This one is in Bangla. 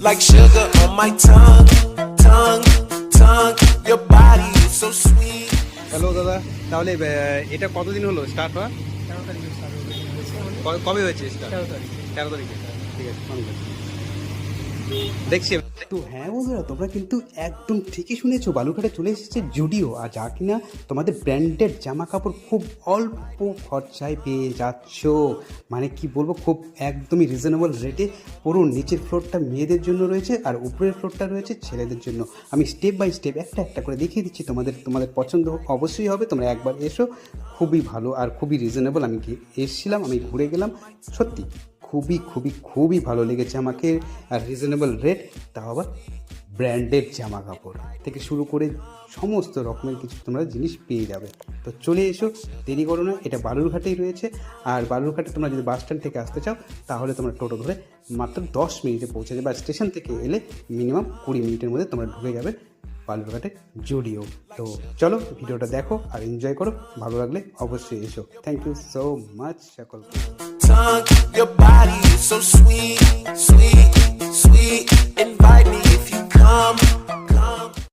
like sugar on my tongue, tongue, tongue. Your body is so sweet. Hello দাদা, তাহলে এটা কতদিন হলো স্টার্ট হওয়া? 13 তারিখে start হবে। কবে হয়েছে স্টার্ট? 13 তারিখ। 13 তারিখে। ঠিক আছে, দেখছি। তো হ্যাঁ বন্ধুরা, তোমরা কিন্তু একদম ঠিকই শুনেছো, বালুরঘাটে চলে এসেছে জুডিও, আর যা কিনা তোমাদের ব্র্যান্ডেড জামা কাপড় খুব অল্প খরচায় পেয়ে যাচ্ছ। মানে কি বলবো, খুব একদমই রিজনেবল রেটে। পুরো নিচের ফ্লোরটা মেয়েদের জন্য রয়েছে আর উপরের ফ্লোরটা রয়েছে ছেলেদের জন্য। আমি স্টেপ বাই স্টেপ একটা একটা করে দেখিয়ে দিচ্ছি, তোমাদের পছন্দ অবশ্যই হবে। তোমরা একবার এসো, খুবই ভালো আর খুবই রিজনেবল। আমি এসেছিলাম, আমি ঘুরে গেলাম, সত্যি খুবই খুবই খুবই ভালো লেগেছে আমাকে। আর রিজনেবল রেট, তাও আবার ব্র্যান্ডেড জামা কাপড় থেকে শুরু করে সমস্ত রকমের কিছু তোমরা জিনিস পেয়ে যাবে। তো চলে এসো, দেরি করো না। এটা বালুরঘাটেই রয়েছে। আর বালুরঘাটে তোমরা যদি বাস স্ট্যান্ড থেকে আসতে চাও, তাহলে তোমরা টোটো ধরে মাত্র 10 মিনিটে পৌঁছে যাবে। আর স্টেশন থেকে এলে মিনিমাম 20 মিনিটের মধ্যে তোমরা ঢুকে যাবে বালুরঘাটে জুডিও। তো চলো, ভিডিওটা দেখো আর এনজয় করো। ভালো লাগলে অবশ্যই এসো। থ্যাংক ইউ সো মাচ সকলকে। Tongue, your body is so sweet, so